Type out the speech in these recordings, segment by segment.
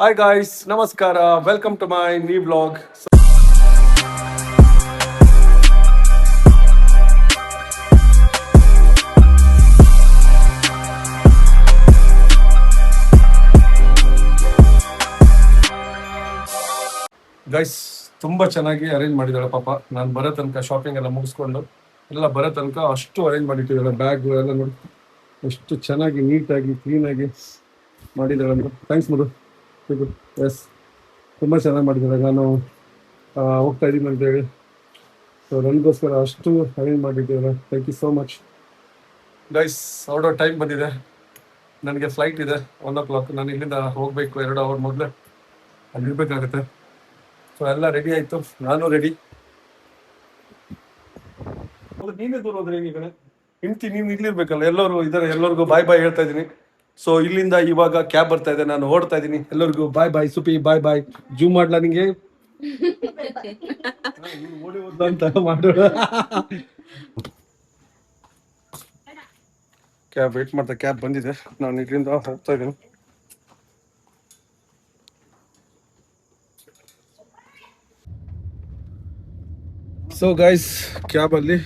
Hi guys, Namaskara. Welcome to my new vlog. Guys ತುಂಬಾ ಚೆನ್ನಾಗಿ arrange ಮಾಡಿದಾಳೆ ಪಾಪ. ನಾನು ಬರೋ ತನಕ ಶಾಪಿಂಗ್ ಎಲ್ಲ ಮುಗಿಸ್ಕೊಂಡು ಎಲ್ಲ ಬರೋ ತನಕ ಅಷ್ಟು ಅರೇಂಜ್ ಮಾಡಿಟ್ಟಿದ್ದಾಳೆ. ಬ್ಯಾಗ್ ಎಲ್ಲ ನೋಡಿ ಎಷ್ಟು ಚೆನ್ನಾಗಿ ನೀಟಾಗಿ ಕ್ಲೀನಾಗಿ ಮಾಡಿದ್ದಾಳೆ ಅಂತ. ಥ್ಯಾಂಕ್ಸ್ ಮಧು. ಎಸ್, ತುಂಬ ಚೆನ್ನಾಗಿ ಮಾಡಿದ್ದಾಳೆ. ನಾನು ಹೋಗ್ತಾ ಇದ್ದೀನಿ ಅಂತೇಳಿ ಸೊ ನನಗೋಸ್ಕರ ಅಷ್ಟು ಅರೇಂಜ್ ಮಾಡಿದ್ದೀರ. Thank you so much guys. ಹೊರಡೋ ಟೈಮ್ ಬಂದಿದೆ. ನನಗೆ ಫ್ಲೈಟ್ ಇದೆ 1 o'clock. ನಾನು ಇಲ್ಲಿಂದ ಹೋಗಬೇಕು 2 hour ಮೊದಲೇ ಅಲ್ಲಿ ಇರಬೇಕಾಗುತ್ತೆ. ಸೊ ಎಲ್ಲ ರೆಡಿ ಆಯಿತು, ನಾನು ರೆಡಿ. ನೀನೇ ದೂರ ಹೋದ್ರೆ ಈಗ ಹೆಂಡ್ತಿ ನೀನು ಇಲ್ಲಿರ್ಬೇಕಲ್ಲ. ಎಲ್ಲರೂ ಇದ್ದಾರೆ, ಎಲ್ಲರಿಗೂ ಬಾಯ್ ಬಾಯ್ ಹೇಳ್ತಾ ಇದ್ದೀನಿ. ಸೊ ಇಲ್ಲಿಂದ ಇವಾಗ ಕ್ಯಾಬ್ ಬರ್ತಾ ಇದೆ, ನಾನು ಓಡ್ತಾ ಇದ್ದೀನಿ. ಎಲ್ಲರಿಗೂ ಬಾಯ್ ಬಾಯ್. ಸುಪಿ ಬಾಯ್ ಬಾಯ್. ಜೂಮ್ ಮಾಡ್ಲಾ ನಿಂಗೆ? ಓಡಿ ಹೋದ ಅಂತ ಮಾಡೋಣ. ಕ್ಯಾಬ್ ವೇಟ್ ಮಾಡ್ತಾ ಕ್ಯಾಬ್ ಬಂದಿದೆ. ನಾನು ಇಲ್ಲಿಂದ ಹೋಗ್ತಾ ಇದ್ದೀನಿ. ಸೊ ಗೈಸ್, ಕ್ಯಾಬಲ್ಲಿ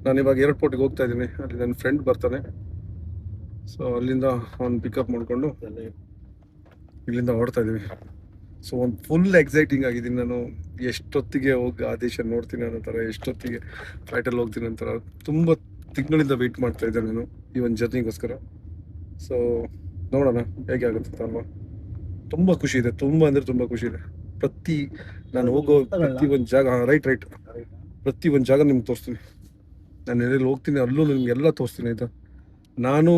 ನಾನು ಇವಾಗ ಏರ್ಪೋರ್ಟಿಗೆ ಹೋಗ್ತಾ ಇದ್ದೀನಿ. ಅಲ್ಲಿ ನನ್ನ ಫ್ರೆಂಡ್ ಬರ್ತಾನೆ. ಸೊ ಅಲ್ಲಿಂದ ಅವ್ನು ಪಿಕಪ್ ಮಾಡಿಕೊಂಡು ಇಲ್ಲಿಂದ ಹೊರಡ್ತಾ ಇದ್ದೀವಿ. ಸೊ ಒಂದು ಫುಲ್ ಎಕ್ಸೈಟಿಂಗ್ ಆಗಿದ್ದೀನಿ ನಾನು. ಎಷ್ಟೊತ್ತಿಗೆ ಹೋಗಿ ಆದೇಶ ನೋಡ್ತೀನಿ ಅನ್ನೋ ಥರ, ಎಷ್ಟೊತ್ತಿಗೆ ಫ್ಲೈಟಲ್ಲಿ ಹೋಗ್ತೀನಿ ಅಂತಾರ ತುಂಬ ತಿಂಗಳಿಂದ ವೆಯ್ಟ್ ಮಾಡ್ತಾ ಇದ್ದೆ ನಾನು ಈ ಒಂದು ಜರ್ನಿಗೋಸ್ಕರ. ಸೊ ನೋಡೋಣ ಹೇಗೆ ಆಗುತ್ತೆ ಅಲ್ವಾ. ತುಂಬ ಖುಷಿ ಇದೆ, ತುಂಬ ಅಂದರೆ ತುಂಬ ಖುಷಿ ಇದೆ. ನಾನು ಹೋಗೋ ಪ್ರತಿ ಒಂದು ಜಾಗ, ರೈಟ್ ಪ್ರತಿ ಒಂದು ಜಾಗ ನಿಮ್ಗೆ ತೋರಿಸ್ತೀನಿ. ನಾನು ಎಲ್ಲೆಲ್ಲಿ ಹೋಗ್ತೀನಿ ಅಲ್ಲೂ ನಿಮ್ಗೆಲ್ಲ ತೋರಿಸ್ತೀನಿ, ಆಯಿತಾ. ನಾನು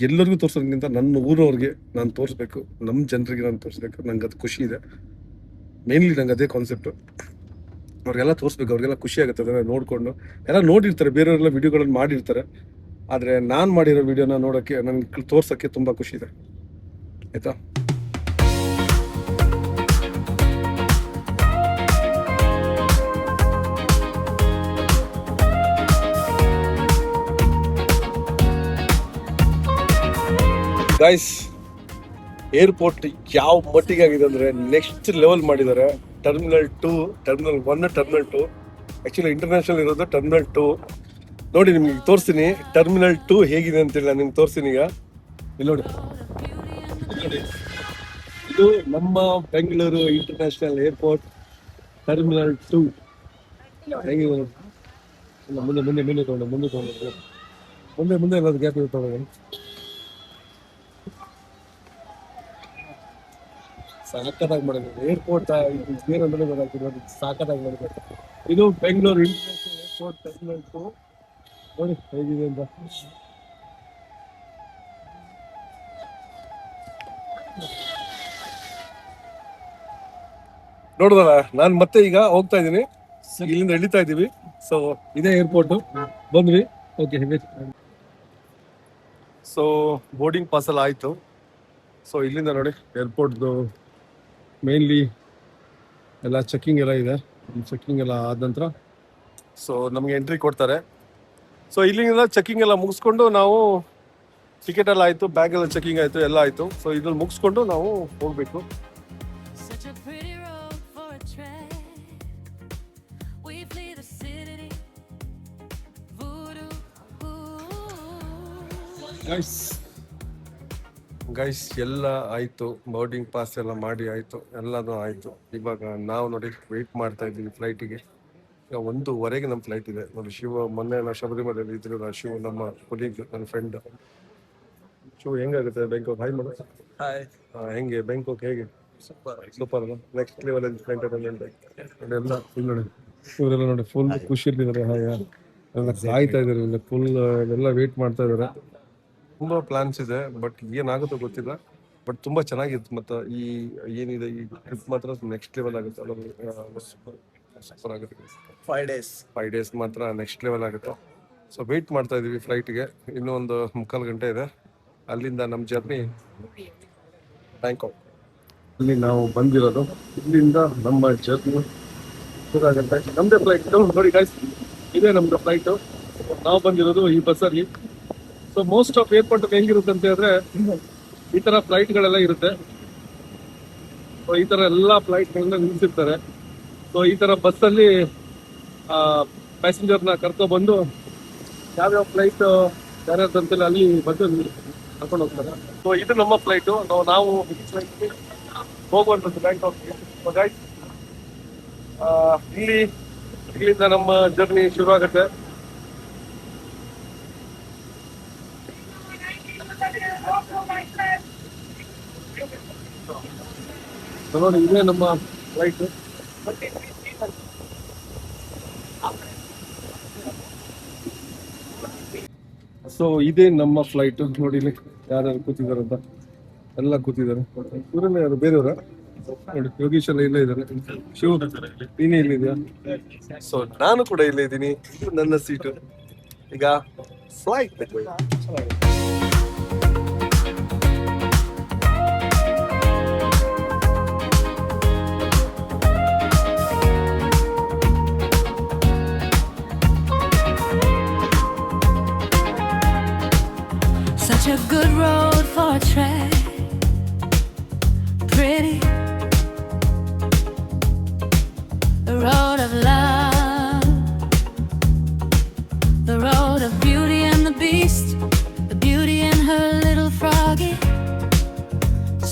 ಎಲ್ಲರಿಗೂ ತೋರಿಸೋದಕ್ಕಿಂತ ನನ್ನ ಊರವ್ರಿಗೆ ನಾನು ತೋರಿಸ್ಬೇಕು, ನಮ್ಮ ಜನರಿಗೆ ನಾನು ತೋರಿಸ್ಬೇಕು. ನಂಗೆ ಅದು ಖುಷಿ ಇದೆ. ಮೇನ್ಲಿ ನಂಗೆ ಅದೇ ಕಾನ್ಸೆಪ್ಟು. ಅವ್ರಿಗೆಲ್ಲ ತೋರಿಸ್ಬೇಕು, ಅವ್ರಿಗೆಲ್ಲ ಖುಷಿ ಆಗುತ್ತೆ ಅದನ್ನು ನೋಡಿಕೊಂಡು. ಎಲ್ಲ ನೋಡಿರ್ತಾರೆ, ಬೇರೆಯವರೆಲ್ಲ ವಿಡಿಯೋಗಳನ್ನು ಮಾಡಿರ್ತಾರೆ. ಆದರೆ ನಾನು ಮಾಡಿರೋ ವಿಡಿಯೋನ ನೋಡೋಕ್ಕೆ, ನನಗೆ ತೋರ್ಸೋಕ್ಕೆ ತುಂಬ ಖುಷಿ ಇದೆ, ಆಯಿತಾ. ಗೈಸ್, ಏರ್ಪೋರ್ಟ್ ಯಾವ ಮಟ್ಟಿಗೆ ಆಗಿದೆ ಅಂದರೆ ನೆಕ್ಸ್ಟ್ ಲೆವೆಲ್ ಮಾಡಿದ್ದಾರೆ. Terminal 2, terminal 1, terminal 2. Actually international ಇರೋದು ಟರ್ಮಿನಲ್ 2. ನೋಡಿ ನಿಮ್ಗೆ ತೋರಿಸ್ತೀನಿ ಟರ್ಮಿನಲ್ 2 ಹೇಗಿದೆ ಅಂತೇಳಿ. ನಾನು ನಿಮ್ಗೆ ತೋರಿಸ್ತೀನಿ ಈಗ. ಇಲ್ಲಿ ನೋಡಿ, ಇದು ನಮ್ಮ ಬೆಂಗಳೂರು ಇಂಟರ್ನ್ಯಾಷನಲ್ ಏರ್ಪೋರ್ಟ್ ಟರ್ಮಿನಲ್ 2 ಹೇಗಿದೆ ನೋಡಿ. ಮುಂದೆ ಮುಂದೆ ಮುಂದೆ ತೊಗೊಂಡು ಮುಂದೆ ಎಲ್ಲದು ಗ್ಯಾಪ್ ತೊಗೊಂಡು ಸಾಕತ್ತಾಗಿ ಮಾಡಿದ್ರು ಏರ್ಪೋರ್ಟ್. ಏನಂದ್ರೆ ಗೊತ್ತಾಗ್ತದೆ, ಸಾಕತ್ತಾಗಿ ಮಾಡಿದ್ರು. ಇದು ಬೆಂಗಳೂರು ಇಂಟರ್ನ್ಯಾಷನಲ್ ಏರ್ಪೋರ್ಟ್ ಟರ್ಮಿನಲ್ 2 ನೋಡಿ ಹೇಗಿದೆ ಅಂತ. ನೋಡಿದಲ್ಲ, ನಾನು ಮತ್ತೆ ಈಗ ಹೋಗ್ತಾ ಇದ್ದೀನಿ, ಇಲ್ಲಿಂದ ಇಳಿತಾ ಇದ್ದೀವಿ. ಸೊ ಇದೇ ಏರ್ಪೋರ್ಟು, ಬಂದ್ವಿ. ಓಕೆ, ಸೊ ಬೋರ್ಡಿಂಗ್ ಪಾಸ್ ಎಲ್ಲ ಆಯಿತು. ಸೊ ಇಲ್ಲಿಂದ ನೋಡಿ ಏರ್ಪೋರ್ಟ್ದು ಮೇನ್ಲಿ ಎಲ್ಲ ಚೆಕ್ಕಿಂಗ್ ಎಲ್ಲ ಇದೆ. ಚೆಕ್ಕಿಂಗ್ ಎಲ್ಲ ಆದ ನಂತರ ಸೊ ನಮಗೆ ಎಂಟ್ರಿ ಕೊಡ್ತಾರೆ. ಸೊ ಇಲ್ಲಿಂದ ಚೆಕ್ಕಿಂಗ್ ಎಲ್ಲ ಮುಗಿಸ್ಕೊಂಡು ನಾವು ಟಿಕೆಟ್ ಎಲ್ಲ ಆಯಿತು, ಬ್ಯಾಗ್ ಎಲ್ಲ ಚೆಕ್ಕಿಂಗ್ ಆಯಿತು, ಎಲ್ಲ ಆಯಿತು. ಸೊ ಇದ್ರಲ್ಲಿ ಮುಗಿಸ್ಕೊಂಡು ನಾವು ಹೋಗಬೇಕು. ಗೈಸ್ ಎಲ್ಲ ಆಯಿತು, ಬೋರ್ಡಿಂಗ್ ಪಾಸ್ ಎಲ್ಲ ಮಾಡಿ ಆಯಿತು, ಎಲ್ಲನೂ ಆಯಿತು. ಇವಾಗ ನಾವು ನೋಡಿ ವೆಯ್ಟ್ ಮಾಡ್ತಾ ಇದ್ದೀವಿ ಫ್ಲೈಟಿಗೆ. ಈಗ 1:15 ನಮ್ಮ ಫ್ಲೈಟ್ ಇದೆ ನೋಡಿ. ಮೊನ್ನೆ ನಾವು ಶಬರಿಮಲೆಯಲ್ಲಿ ಇದ್ರು. ಶಿವ ನಮ್ಮ ಕೊಲೀಗ್, ನನ್ನ ಫ್ರೆಂಡ್ ಶಿವ. ಹೆಂಗಾಗುತ್ತೆ ಬ್ಯಾಂಕಾಕ್? ಹಾಯ್ ಮಾಡು. ಹೆಂಗೆ ಬ್ಯಾಂಕಾಕ್? ಹೇಗೆ? ಸೂಪರ್ ಅಲ್ಲ, ನೆಕ್ಸ್ಟ್ ಲೆವೆಲ್ ಫ್ಲೈಟ್ ಎಲ್ಲ. ಫುಲ್ ನೋಡಿ, ಇವರೆಲ್ಲ ನೋಡಿ ಫುಲ್ ಖುಷಿಯಲ್ಲಿದ್ದಾರೆ. ಎಲ್ಲ ಕಾಯ್ತಾ ಇದ್ದಾರೆ, ಫುಲ್ ಎಲ್ಲ ವೆಯ್ಟ್ ಮಾಡ್ತಾ ಇದ್ದಾರೆ. ತುಂಬ ಪ್ಲಾನ್ಸ್ ಇದೆ, ಬಟ್ ಏನಾಗುತ್ತೋ ಗೊತ್ತಿಲ್ಲ. ಬಟ್ ತುಂಬ ಚೆನ್ನಾಗಿತ್ತು. ಮತ್ತು ಏನಿದೆ ಈ ಟ್ರಿಪ್ ಮಾತ್ರ ನೆಕ್ಸ್ಟ್ ಲೆವೆಲ್ ಆಗುತ್ತೆ. ಸೂಪರ್ ಆಗುತ್ತೆ. 5 days ಮಾತ್ರ ನೆಕ್ಸ್ಟ್ ಲೆವೆಲ್ ಆಗುತ್ತೆ. ಸೊ ವೆಯ್ಟ್ ಮಾಡ್ತಾ ಇದ್ದೀವಿ ಫ್ಲೈಟ್ಗೆ. ಇನ್ನೂ ಒಂದು 3/4 ಗಂಟೆ ಇದೆ. ಅಲ್ಲಿಂದ ನಮ್ಮ ಜರ್ನಿ ಬ್ಯಾಂಕಾಕ್. ಇಲ್ಲಿ ನಾವು ಬಂದಿರೋದು, ಇಲ್ಲಿಂದ ನಮ್ಮ ಜರ್ನಿ ಶುರುವಾಗುತ್ತೆ. ನಮ್ಮದೇ ಫ್ಲೈಟ್ ನೋಡಿ ಗೈಸ್, ಇದೇ ನಮ್ದು ಫ್ಲೈಟು. ನಾವು ಬಂದಿರೋದು ಈ ಬಸ್ಸಲ್ಲಿ. ಸೊ ಮೋಸ್ಟ್ ಆಫ್ ಏರ್ಪೋರ್ಟ್ ಹೆಂಗಿರುತ್ತೆ ಅಂತ ಹೇಳಿದ್ರೆ, ಈ ತರ ಫ್ಲೈಟ್ಗಳೆಲ್ಲ ಇರುತ್ತೆ. ಸೊ ಈ ತರ ಎಲ್ಲಾ ಫ್ಲೈಟ್ಗಳನ್ನ ನಿಲ್ಸಿರ್ತಾರೆ. ಸೊ ಈ ತರ ಬಸ್ಸಲ್ಲಿ ಪ್ಯಾಸೆಂಜರ್ನ ಕರ್ಕೊಬಂದು ಯಾವ್ಯಾವ ಫ್ಲೈಟ್ ಯಾರ್ಯಾರು ಅಂತಿಲ್ಲ ಅಲ್ಲಿ ಬಂದು ಕರ್ಕೊಂಡು ಹೋಗ್ತಾರೆ. ಸೊ ಇದು ನಮ್ಮ ಫ್ಲೈಟು. ನಾವು ಫ್ಲೈಟ್ ಹೋಗುವಂಥದ್ದು ಬ್ಯಾಂಕಾಕ್. ಇಲ್ಲಿಂದ ನಮ್ಮ ಜರ್ನಿ ಶುರು ಆಗುತ್ತೆ. ನೋಡಿ ಇದೇ ನಮ್ಮ ಫ್ಲೈಟ್. ಸೊ ಇದೇ ನಮ್ಮ ಫ್ಲೈಟ್. ನೋಡಿ ಇಲ್ಲಿ ಯಾರ್ಯಾರು ಕೂತಿದ್ದಾರೆ ಅಂತ, ಎಲ್ಲ ಕೂತಿದ್ದಾರೆ. ಇವರೆಲ್ಲ ಯಾರು ಬೇರೆಯವರ? ನೋಡಿ ಯೋಗೀಶ್ ಎಲ್ಲ ಇಲ್ಲೇ ಇದ್ದಾರೆ. ಶಿವ ನೀನೇ ಇಲ್ಲಿದ್ಯಾ? ಸೊ ನಾನು ಕೂಡ ಇಲ್ಲೇ ಇದ್ದೀನಿ. ಇದು ನನ್ನ ಸೀಟು. ಈಗ flight Such a good road for a trek. Pretty, the road of love, the road of Beauty and the Beast, the Beauty and her little froggy.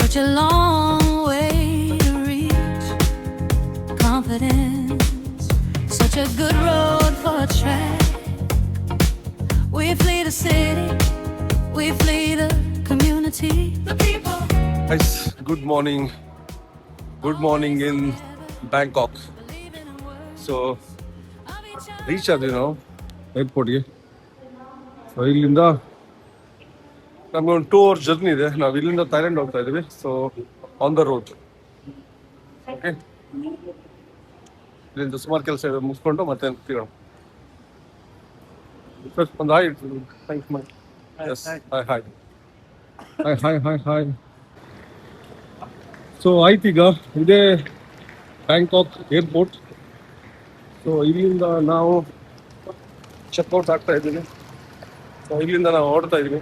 Such a long way to reach confidence. Such a good road for a trek. We flee the city, we flee the community, the people. Guys, good morning. Good morning in Bangkok. So reach ಆದ್ವಿ ನಾವು ಏರ್ಪೋರ್ಟ್ಗೆ. So ಇಲ್ಲಿಂದ ನಮ್ಗೆ ಒಂದು 2 hours journey ಇದೆ. ನಾವು ಇಲ್ಲಿಂದ Thailand ಹೋಗ್ತಾ ಇದೀವಿ. So on the road. Okay, ಇಲ್ಲಿಂದ ಸುಮಾರು ಕೆಲಸ ಇದೆ, ಮುಗಿಸ್ಕೊಂಡು ಮತ್ತೆ ತಿರೋಣ. ಒಂದು hi. Thanks my. Yes, hi hi hi hi hi hi. So ಆಯ್ತು, ಈಗ ಇದೇ ಬ್ಯಾಂಕಾಕ್ ಏರ್ಪೋರ್ಟ್. ಸೊ ಇಲ್ಲಿಂದ ನಾವು ಚೆಕ್ಔಟ್ ಆಗ್ತಾ ಇದ್ದೀವಿ. ಸೊ ಇಲ್ಲಿಂದ ನಾವು ಹೊರಡ್ತಾ ಇದ್ದೀವಿ.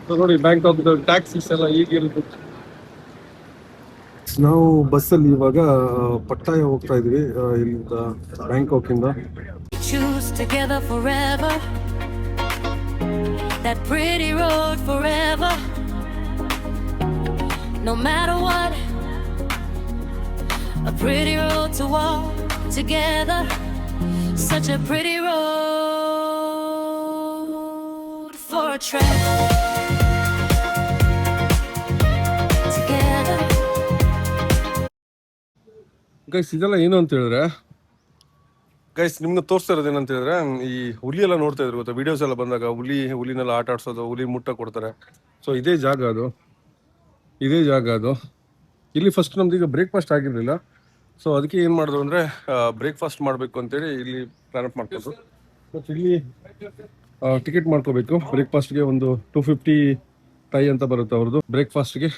ಸೊ ನೋಡಿ ಬ್ಯಾಂಕಾಕ್ ಟ್ಯಾಕ್ಸೀಸ್ ಎಲ್ಲ ಈಗಿರುತ್ತೆ. ನಾವು ಬಸ್ಸಲ್ಲಿ ಇವಾಗ ಪಟ್ಟಾಯ ಹೋಗ್ತಾ ಇದೀವಿ. ಇಲ್ಲಿಂದ ಬ್ಯಾಂಕಾಕ್ ಇಂದ. Choose together forever, that pretty road forever. No matter what, a pretty road to walk together. Such a pretty road for a trek. Together. Guys, ಇದೆಲ್ಲ ಏನು ಅಂತ ಹೇಳಿದ್ರೆ, ಗೈಸ್ ನಿಮ್ಗೆ ತೋರಿಸ್ತಾ ಇರೋದು ಏನಂತ ಹೇಳಿದ್ರೆ, ಈ ಹುಲಿ ಎಲ್ಲ ನೋಡ್ತಾ ಇದ್ರು ಗೊತ್ತಾ, ವಿಡಿಯೋಸ್ ಎಲ್ಲ ಬಂದಾಗ ಹುಲಿನೆಲ್ಲ ಆಟ ಆಡ್ಸೋದು, ಹುಲಿ ಮುಟ್ಟ ಕೊಡ್ತಾರೆ. ಸೊ ಇದೇ ಜಾಗ ಅದು. ಇಲ್ಲಿ ಫಸ್ಟ್ ನಮ್ದು ಈಗ ಬ್ರೇಕ್ಫಾಸ್ಟ್ ಆಗಿರಲಿಲ್ಲ. ಸೊ ಅದಕ್ಕೆ ಏನು ಮಾಡಿದ್ರು ಅಂದರೆ ಬ್ರೇಕ್ಫಾಸ್ಟ್ ಮಾಡಬೇಕು ಅಂತೇಳಿ ಇಲ್ಲಿ ಪ್ಲಾನಪ್ ಮಾಡ್ಕೊಂಡು, ಬಟ್ ಇಲ್ಲಿ ಟಿಕೆಟ್ ಮಾಡ್ಕೋಬೇಕು. ಬ್ರೇಕ್ಫಾಸ್ಟ್ಗೆ ಒಂದು 250 ಥೈ ಅಂತ ಬರುತ್ತೆ ಅವ್ರದ್ದು. ಬ್ರೇಕ್ಫಾಸ್ಟ್ಗೆ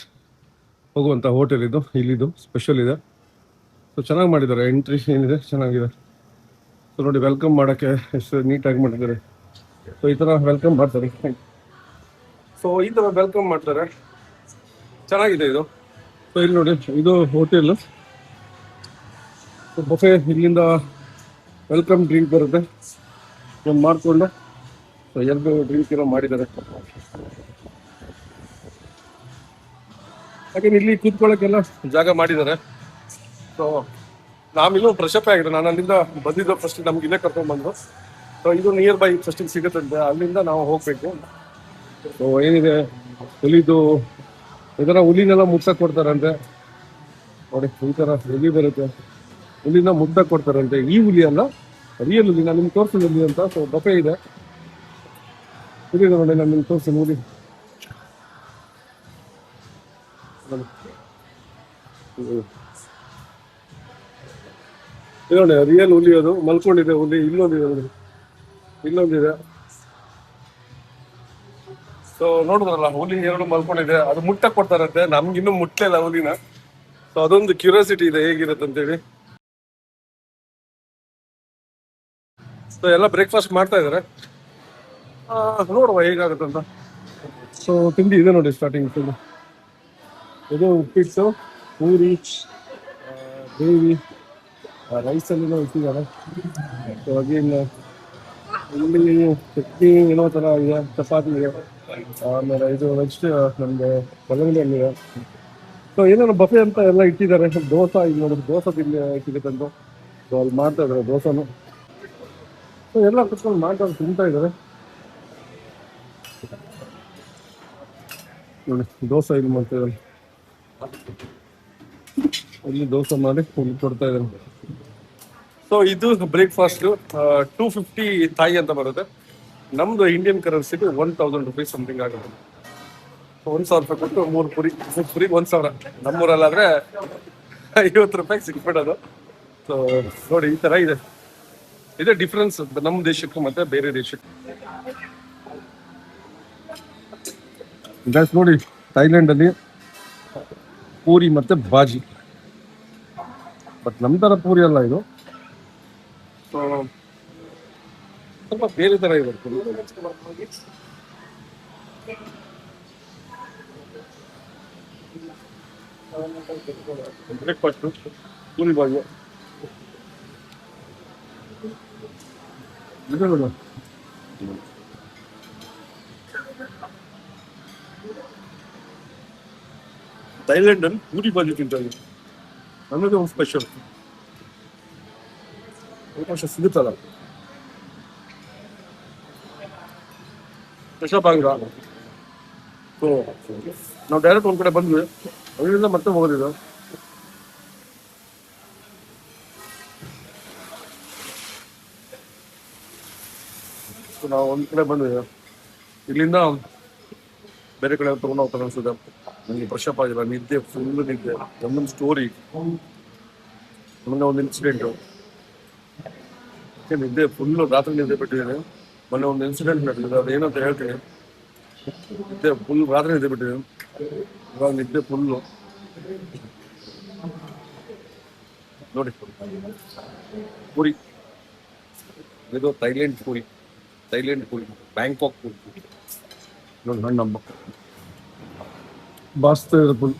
ಹೋಗುವಂಥ ಹೋಟೆಲ್ ಇದು. ಇಲ್ಲಿದು ಸ್ಪೆಷಲ್ ಇದೆ. ಸೊ ಚೆನ್ನಾಗಿ ಮಾಡಿದ್ದಾರೆ. ಎಂಟ್ರಿ ಏನಿದೆ ಚೆನ್ನಾಗಿದೆ. ಸೊ ನೋಡಿ, ವೆಲ್ಕಮ್ ಮಾಡೋಕ್ಕೆ ಎಷ್ಟು ನೀಟಾಗಿ ಮಾಡಿದ್ದಾರೆ. ಸೊ ಈ ಥರ ವೆಲ್ಕಮ್ ಮಾಡ್ತಾರೆ. ಸೊ ಈ ಥರ ವೆಲ್ಕಮ್ ಮಾಡ್ತಾರೆ, ಚೆನ್ನಾಗಿದೆ ಇದು. ಸೊ ಇಲ್ಲಿ ನೋಡಿ, ಇದು ಹೋಟೆಲ್. ಸೊ ಬಫೆ, ಇಲ್ಲಿಂದ ವೆಲ್ಕಮ್ ಡ್ರಿಂಕ್ ಬರುತ್ತೆ. ಒಂದು ಮಾಡಿಕೊಂಡು, ಸೊ 2 ಡ್ರಿಂಕ್ ಏನೋ ಮಾಡಿದ್ದಾರೆ. ಯಾಕೆಂದ್ರೆ ಇಲ್ಲಿ ಕೂತ್ಕೊಳ್ಳೋಕ್ಕೆಲ್ಲ ಜಾಗ ಮಾಡಿದ್ದಾರೆ. ಸೊ ನಾವಿನ್ನೂ ಫ್ರೆಶ್ ಅಪ್ ಆಗಿದೆ. ನಾನು ಅಲ್ಲಿಂದ ಬಂದಿದ್ದು ಫಸ್ಟ್, ನಮ್ಗೆ ಇಲ್ಲೇ ಕರ್ಕೊಂಡ್ಬಂದು. ಸೊ ಇದು ನಿಯರ್ ಬೈ ಫಸ್ಟಿಗೆ ಸಿಗುತ್ತಂತೆ, ಅಲ್ಲಿಂದ ನಾವು ಹೋಗ್ಬೇಕು. ಸೊ ಏನಿದೆ, ಹುಲಿದು ಇದರ ಹುಲಿನೆಲ್ಲ ಮುಟ್ಸಕ್ ಕೊಡ್ತಾರಂತೆ. ನೋಡಿ ಈ ಥರ ಹುಲಿ ಬರುತ್ತೆ, ಹುಲಿನ ಮುಟ್ಟಕ್ಕೆ ಕೊಡ್ತಾರಂತೆ. ಈ ಹುಲಿ ಅಲ್ಲ, ರಿಯಲ್ ಹುಲಿ. ನಾನು ನಿಮ್ಗೆ ತೋರಿಸಿದ ಹುಲಿ ಅಂತ. ಸೊ ಬಫೆ ಇದೆ, ನೋಡಿ ನಾನು ನಿಮ್ಗೆ ತೋರಿಸಿದ ಹುಲಿ. ನೋಡಿ ರಿಯಲ್ ಹುಲಿ ಅದು, ಮಲ್ಕೊಂಡಿದೆ ಹುಲಿ. ಇಲ್ಲೊಂದಿದೆ. ಸೊ ನೋಡಿದ್ರಲ್ಲ, ಹುಲಿ 2 ಮಲ್ಕೊಂಡಿದೆ. ಅದು ಮುಟ್ಟಕ್ಕೆ ಕೊಡ್ತಾರಂತೆ. ನಮ್ಗಿನ್ನೂ ಮುಟ್ಲಿಲ್ಲ ಹುಲಿನ. ಸೊ ಅದೊಂದು ಕ್ಯೂರಿಯಾಸಿಟಿ ಇದೆ ಹೇಗಿರುತ್ತೆ ಅಂತೇಳಿ. ಸೊ ಎಲ್ಲ ಬ್ರೇಕ್ಫಾಸ್ಟ್ ಮಾಡ್ತಾ ಇದಾರೆ. ನೋಡುವ ಹೇಗಾಗುತ್ತೆ ಅಂತ. ಸೊ ತಿಂಡಿ ಇದೆ ನೋಡಿ ಸ್ಟಾರ್ಟಿಂಗ್ ತಿಂಡಿ. ಇದು ಉಪ್ಪಿಟ್ಟು, ಪೂರಿ, ಗ್ರೇವಿ, ರೈಸಲ್ಲಿ ಇಟ್ಟಿದ್ದಾರೆ. ಸೊ ಅಗೇನ್ ಇಲ್ಲಿ ಚಟ್ನಿ ಏನೋ ಥರ ಇದೆ, ಚಪಾತಿ ಇದೆ, ಆಮೇಲೆ ಇದು ವೆಜ್ ನಮ್ಮದು ಕಲ್ಲಂಗಡಿ ಹಣ್ಣಿದೆ. ಸೊ ಏನೇನೋ ಬಫೆ ಅಂತ ಎಲ್ಲ ಇಟ್ಟಿದ್ದಾರೆ. ದೋಸೆ ಇಲ್ಲಿ ನೋಡಿದ್ರೆ ದೋಸೆ ತಿಂಡಿ ಸಿಗುತ್ತೆ ಅಂತ. ಸೊ ಅಲ್ಲಿ ಮಾಡ್ತಾ ಇದ್ದಾರೆ ದೋಸೆನು. ಸೊ ಎಲ್ಲ ಕುತ್ಕೊಂಡು ಮಾಡ್ಕೊಂಡು ತಿಂತಾ ಇದ್ದಾರೆ ನೋಡಿ. ದೋಸೆ ಇಲ್ಲಿ ಮಾಡ್ತಾ ಇದ್ದಾರೆ, ಇಲ್ಲಿ ದೋಸೆ ಮಾಡಿ ಇಲ್ಲಿ ಕೊಡ್ತಾ ಇದ್ದಾರೆ. ಸೊ ಇದು ಬ್ರೇಕ್ಫಾಸ್ಟ್ 250 ಥಾಯ್ ಅಂತ ಬರುತ್ತೆ. ನಮ್ದು ಇಂಡಿಯನ್ ಕರೆನ್ಸಿಗೆ 1000 ರೂಪೀಸ್ ಸಮಥಿಂಗ್ ಆಗುತ್ತೆ. 1000 ರೂಪಾಯಿ ಕೊಟ್ಟು 3 ಪುರಿ, ಪುರಿಗೆ 1000. ನಮ್ಮೂರಲ್ಲಾದ್ರೆ 50 ರೂಪಾಯಿಗೆ ಸಿಕ್ಬಿಡೋದು. ಸೊ ನೋಡಿ ಈ ತರ ಇದೆ. ಇದೇ ಡಿಫ್ರೆನ್ಸ್ ನಮ್ಮ ದೇಶಕ್ಕೂ ಮತ್ತೆ ಬೇರೆ ದೇಶಕ್ಕೆ. ನೋಡಿ ಥೈಲ್ಯಾಂಡ್ ಅಲ್ಲಿ ಪೂರಿ ಮತ್ತೆ ಬಾಜಿ, ಬಟ್ ನಮ್ ತರ ಪೂರಿ ಅಲ್ಲ ಇದು. ಸೊ ಸ್ವಲ್ಪ ಬೇರೆ ತರ ಇದೆ. ಬ್ರೇಕ್ಫಾಸ್ಟ್ ಪೂರಿ ಬಾಜಿ ಥೈಲ್ಯಾಂಡ್ ಅಲ್ಲಿ ಪೂರಿ ಬಾಜಿ ತಿಂತ ಇದ್ದೀವಿ. ನಮಗೆ ಒಂದು ಸ್ಪೆಷಲ್ ಅವಕಾಶ ಸಿಗುತ್ತಲ್ಲ. ಫ್ರೆಶಪ್ ಆಗಿಲ್ಲ. ಸೊ ನಾವು ಡೈರೆಕ್ಟ್ ಒಂದ್ ಕಡೆ ಬಂದ್ವಿ, ಅಲ್ಲಿಂದ ಮತ್ತೆ ಹೋಗೋದಿಲ್ಲ. ಸೊ ನಾವು ಒಂದ್ ಕಡೆ ಬಂದ್ವಿ, ಇಲ್ಲಿಂದ ಬೇರೆ ಕಡೆ ತಗೊಂಡು ಹೋಗ್ತಾರೆ ಅನ್ಸುತ್ತೆ. ನನಗೆ ಫ್ರೆಶಪ್ ಆಗಿಲ್ಲ, ನಿದ್ದೆ ಫುಲ್ ನಿದ್ದೆ. ಒಂದೊಂದು ಸ್ಟೋರಿ, ಮೊನ್ನೆ ಒಂದು ಇನ್ಸಿಡೆಂಟು, ನಿದ್ದೆ ಫುಲ್ಲು, ರಾತ್ರಿ ನಿದ್ದೆ ಬಿಟ್ಟಿದ್ದೀನಿ. ಮೊನ್ನೆ ಒಂದು ಇನ್ಸಿಡೆಂಟ್ ನಡೆದಿದೆ, ಅದೇನಂತ ಹೇಳ್ತೀನಿ. ನಿದ್ದೆ ಫುಲ್ ರಾತ್ರಿ ನಿದ್ದೆ ಬಿಟ್ಟಿದ್ದೀನಿ, ಇವಾಗ ನಿದ್ದೆ ಫುಲ್ಲು ನೋಡಿ. ಪೂರಿ ಇದು ಥೈಲ್ಯಾಂಡ್ ಪೂರಿ, ಬ್ಯಾಂಕಾಕ್ ಪೂರಿ ನೋಡಿ. ಹಣ್ಣಮ್ಮ ಬಾಸ್ತು ಇದೆ ಫುಲ್.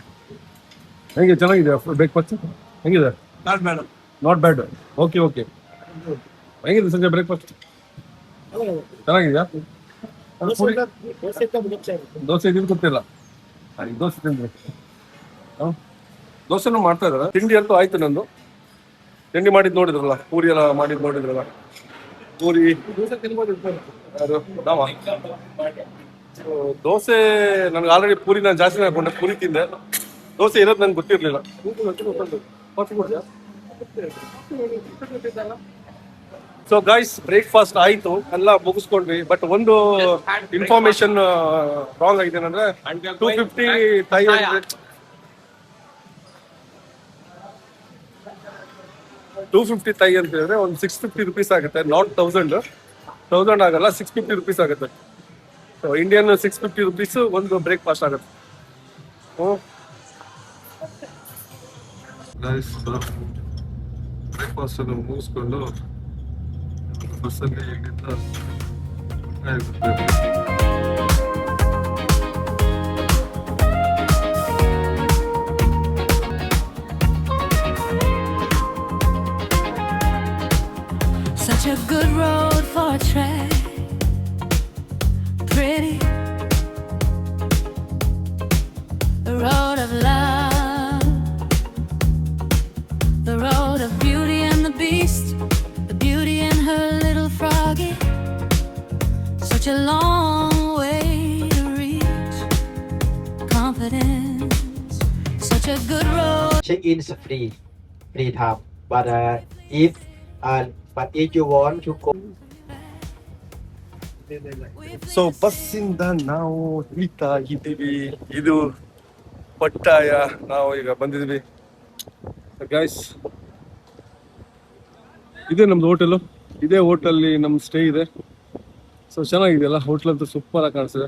ಹೆಂಗೆ ಚೆನ್ನಾಗಿದೆ ಬ್ರೇಕ್ಫಾಸ್ಟ್? ಹೆಂಗಿದೆ? Not bad. Okay okay. ಹೆಂಗಿದೆ ಸಂಜೆ ಬ್ರೇಕ್ಫಾಸ್ಟ್? ಚೆನ್ನಾಗಿದೆಯಾ? ದೋಸೆ ಇದ್ದು ಗೊತ್ತಿಲ್ಲ, ದೋಸೆ ತಿಂದ್ರಿ. ದೋಸೆನೂ ಮಾಡ್ತಾ ಇದಾರೆ. ತಿಂಡಿ ಅಂತೂ ಆಯ್ತು ನಂದು. ತಿಂಡಿ ಮಾಡಿದ್ ನೋಡಿದ್ರಲ್ಲ, ಪೂರಿ ಎಲ್ಲ ಮಾಡಿದ್ ನೋಡಿದ್ರಲ್ಲ. ಪೂರಿ ದೋಸೆ ನನ್ಗೆ ಆಲ್ರೆಡಿ ಪೂರಿ ನಾನು ಜಾಸ್ತಿ ಹಾಕೊಂಡೆ, ಪೂರಿ ತಿಂದೆ. ದೋಸೆ ಇರೋದು ನನ್ಗೆ ಗೊತ್ತಿರ್ಲಿಲ್ಲ. ಸೊ ಗೈಸ್, ಬ್ರೇಕ್ಫಾಸ್ಟ್ ಆಯ್ತು, ಎಲ್ಲ ಮುಗಿಸ್ಕೊಂಡ್ವಿ. ಬಟ್ ಒಂದು ಇನ್ಫಾರ್ಮೇಶನ್ ರಾಂಗ್ ಆಗಿದೆ ಅಂದ್ರೆ 250 ಥೈ 250 ಥೈ ಅಂತ ಹೇಳಿದ್ರೆ ಒಂದು 650 ರೂಪೀಸ್ ಆಗುತ್ತೆ. ನಾಟ್ 1000 ಆಗಲ್ಲ, 650 ರೂಪೀಸ್ ಆಗುತ್ತೆ. ಸೊ ಇಂಡಿಯನ್ 650 ರೂಪೀಸ್ ಒಂದು ಬ್ರೇಕ್ಫಾಸ್ಟ್ ಆಗುತ್ತೆ. ಬ್ರೇಕ್ಫಾಸ್ಟ್ ಅನ್ನು ಮುಗಿಸ್ಕೊಂಡು ಬಸ್ಸಲ್ಲಿ Such a good road for a track, pretty, the road of love, the road of Beauty and the Beast, the Beauty and her little froggy. Such a long way to reach confidence. Such a good road. Check-in is free time. But if you want to go, so ಬಸ್ಸಿಂದ ನಾವು ಇಳಿತಾ ಇದ್ದೀವಿ. ಇದು ಪಟ್ಟಾಯ. ನಾವು ಈಗ ಬಂದಿದ್ದೀವಿ guys. ಇದೇ ನಮ್ದು ಹೋಟೆಲು. ಇದೇ ಹೋಟೆಲ್ಲಿ ನಮ್ ಸ್ಟೇ ಇದೆ. ಸೊ ಚೆನ್ನಾಗಿದೆಯಲ್ಲ ಹೋಟ್ಲ್ ಅಂತೂ ಸೂಪರ್ ಆಗಿ ಕಾಣಿಸ್ತಿದೆ.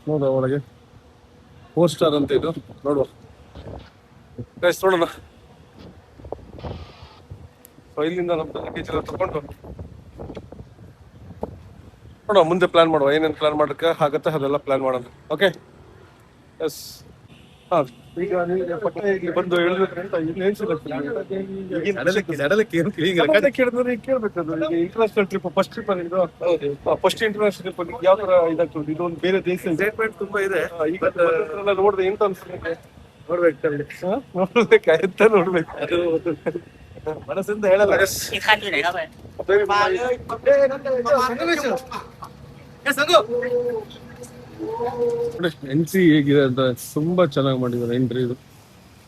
ನೋಡುವ ಒಳಗೆ 4 ಸ್ಟಾರ್ ಅಂತ ಇದು. ನೋಡುವ ಗೈಸ್, ನೋಡೋಣ. ಸೊ ಇಲ್ಲಿಂದ ನಮ್ದು ಲಗೇಜ್ ಎಲ್ಲ ತಗೊಂಡು ನೋಡುವ ಮುಂದೆ ಪ್ಲಾನ್ ಮಾಡುವ, ಏನೇನು ಪ್ಲಾನ್ ಮಾಡೋಕ್ಕೆ ಆಗತ್ತೆ ಅದೆಲ್ಲ ಪ್ಲಾನ್ ಮಾಡೋಣ. Okay, yes. ಹಾಂ, ಈಗ ನಿಮಗೆ ಪಟ್ಟ ಇಲ್ಲಿ ಬಂದು ಹೇಳ್ಬೇಕಂತ ಏನು ಸಿಗುತ್ತೆ ಕೇಳಿದ್ರೆ ಕೇಳಬೇಕದು. ಈಗ ಇಂಟರ್ನ್ಯಾಷನಲ್ ಟ್ರಿಪ್ ಫಸ್ಟ್ ಟ್ರಿಪ್ ಇದು ಫಸ್ಟ್ ಇಂಟರ್ನ್ಯಾಷನಲ್ ಟ್ರಿಪ್ ಯಾವ ಥರ ಇದಾಗ್ತದೆ? ಇದು ಒಂದು ಬೇರೆ ದೇಶ ಸ್ಟೇಟ್ಮೆಂಟ್ ತುಂಬ ಇದೆ. ಈಗ ನೋಡಿದೆ ಎಂತ ಅನ್ಸುತ್ತೆ? ನೋಡ್ಬೇಕಾಯ್ತ ನೋಡ್ಬೇಕು, ಅದು ಮನಸ್ಸಿಂದ ಹೇಳಲ್ಲ. ಎಂಟ್ರಿ ಹೇಗಿದೆ ಅಂತ ತುಂಬಾ ಚೆನ್ನಾಗಿ ಮಾಡಿದ್ದಾರೆ ಎಂಟ್ರಿ.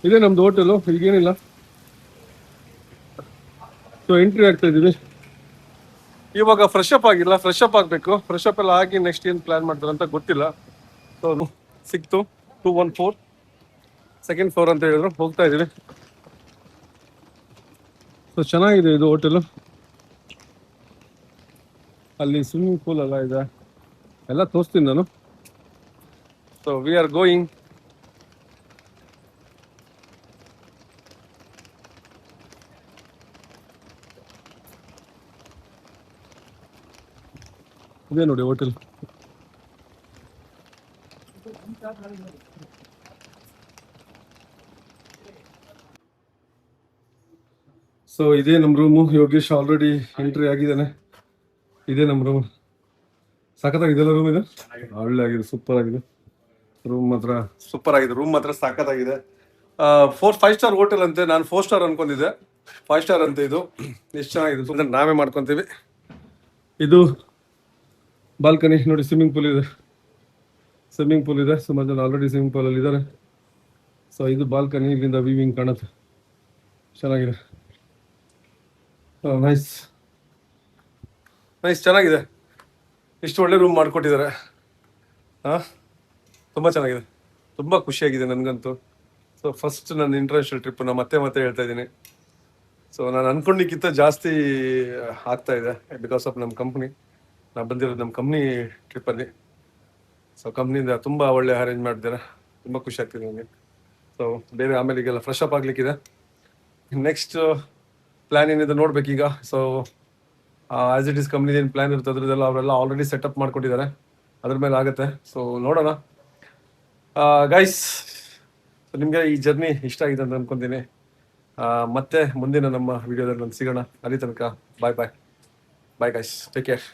ಇದೇ ನಮ್ದು ಹೋಟೆಲು, ಈಗೇನಿಲ್ಲ. ಸೊ ಎಂಟ್ರಿ ಆಗ್ತಾ ಇದೀವಿ ಇವಾಗ. ಫ್ರೆಶ್ ಅಪ್ ಆಗಿಲ್ಲ, ಫ್ರೆಶ್ ಅಪ್ ಆಗ್ಬೇಕು. ಫ್ರೆಶ್ ಅಪ್ ಎಲ್ಲ ಆಗಿ ನೆಕ್ಸ್ಟ್ ಏನ್ ಪ್ಲಾನ್ ಮಾಡ್ತಾರೆ ಅಂತ ಗೊತ್ತಿಲ್ಲ. ಸೊ ಸಿಕ್ತು 214 ಸೆಕೆಂಡ್ ಫ್ಲೋರ್ ಅಂತ ಹೇಳಿದ್ರು, ಹೋಗ್ತಾ ಇದೀವಿ. ಸೊ ಚೆನ್ನಾಗಿದೆ ಇದು ಹೋಟೆಲು. ಅಲ್ಲಿ ಸ್ವಿಮ್ಮಿಂಗ್ ಪೂಲ್ ಎಲ್ಲ ಇದೆ, ಎಲ್ಲ ತೋರಿಸ್ತೀನಿ ನಾನು. So we are going. ಇದೇ ನೋಡಿ ಹೋಟೆಲ್. ಸೊ ಇದೇ ನಮ್ಮ ರೂಮು. ಯೋಗೇಶ್ ಆಲ್ರೆಡಿ ಎಂಟ್ರಿ ಆಗಿದ್ದಾನೆ. ಇದೇ ನಮ್ಮ ರೂಮ್. ಸಖತ್ತಾಗಿದೆಲ್ಲ ರೂಮ್. ಇದು ಒಳ್ಳೆ ಆಗಿದೆ, ಸೂಪರ್ ಆಗಿದೆ ರೂಮ್ ಮಾತ್ರ. ಸೂಪರ್ ಆಗಿದೆ ರೂಮ್ ಮಾತ್ರ, ಸಖತ್ತಾಗಿದೆ. 5 ಸ್ಟಾರ್ ಹೋಟೆಲ್ ಅಂತೆ. ನಾನು 4 ಸ್ಟಾರ್ ಅನ್ಕೊಂಡಿದ್ದೆ, 5 ಸ್ಟಾರ್ ಅಂತ. ಇದು ಎಷ್ಟು ಚೆನ್ನಾಗಿದೆ, ಸುಮ್ಮನೆ ನಾವೇ ಮಾಡ್ಕೊತೀವಿ. ಇದು ಬಾಲ್ಕನಿ ನೋಡಿ, ಸ್ವಿಮ್ಮಿಂಗ್ ಪೂಲ್ ಇದೆ. ಸ್ವಿಮ್ಮಿಂಗ್ ಪೂಲ್ ಇದೆ, ಸುಮಾರು ಜನ ಆಲ್ರೆಡಿ ಸ್ವಿಮ್ಮಿಂಗ್ ಪೂಲಲ್ಲಿ ಇದ್ದಾರೆ. ಸೊ ಇದು ಬಾಲ್ಕನಿ, ಇಲ್ಲಿಂದ ವಿವಿಂಗ್ ಕಾಣುತ್ತೆ, ಚೆನ್ನಾಗಿದೆ. ನೈಸ್ ನೈಸ್, ಚೆನ್ನಾಗಿದೆ. ಇಷ್ಟು ಒಳ್ಳೆ ರೂಮ್ ಮಾಡಿಕೊಟ್ಟಿದ್ದಾರೆ. ಹಾಂ, ತುಂಬ ಚೆನ್ನಾಗಿದೆ, ತುಂಬ ಖುಷಿಯಾಗಿದೆ ನನಗಂತೂ. ಸೊ ಫಸ್ಟ್ ನನ್ನ ಇಂಟರ್ನ್ಯಾಷನಲ್ ಟ್ರಿಪ್ ನಾನು ಮತ್ತೆ ಹೇಳ್ತಾ ಇದ್ದೀನಿ. ಸೊ ನಾನು ಅಂದ್ಕೊಂಡಿಕ್ಕಿಂತ ಜಾಸ್ತಿ ಆಗ್ತಾ ಇದೆ ಬಿಕಾಸ್ ಆಫ್ ನಮ್ಮ ಕಂಪ್ನಿ. ನಾನು ಬಂದಿರೋದು ನಮ್ಮ ಕಂಪ್ನಿ ಟ್ರಿಪ್ಪಲ್ಲಿ. ಸೊ ಕಂಪ್ನಿಯಿಂದ ತುಂಬ ಒಳ್ಳೆ ಅರೇಂಜ್ ಮಾಡಿದ್ದಾರೆ, ತುಂಬ ಖುಷಿ ಆಗ್ತಿದೆ ನನಗೆ. ಸೊ ಬೇರೆ ಆಮೇಲೆ ಈಗೆಲ್ಲ ಫ್ರೆಶ್ ಅಪ್ ಆಗಲಿಕ್ಕಿದೆ. ನೆಕ್ಸ್ಟ್ ಪ್ಲ್ಯಾನ್ ಏನಿದೆ ನೋಡ್ಬೇಕೀಗ. ಸೊ ಆ್ಯಸ್ ಇಟ್ ಈಸ್ ಕಂಪ್ನಿದು ಏನು ಪ್ಲ್ಯಾನ್ ಇರುತ್ತೆ ಅದ್ರದ್ದೆಲ್ಲ ಅವರೆಲ್ಲ ಆಲ್ರೆಡಿ ಸೆಟಪ್ ಮಾಡ್ಕೊಟ್ಟಿದ್ದಾರೆ, ಅದ್ರ ಮೇಲೆ ಆಗುತ್ತೆ. ಸೊ ನೋಡೋಣ ಗೈಸ್. ಸೊ ನಿಮಗೆ ಈ ಜರ್ನಿ ಇಷ್ಟ ಆಗಿದೆ ಅಂತ ಅನ್ಕೊತೀನಿ. ಮತ್ತೆ ಮುಂದಿನ ನಮ್ಮ ವಿಡಿಯೋದಲ್ಲಿ ಒಂದು ಸಿಗೋಣ. ಅಲ್ಲಿ ತನಕ ಬಾಯ್ ಬಾಯ್ ಬಾಯ್ ಗೈಸ್, ಟೇಕ್ ಕೇರ್.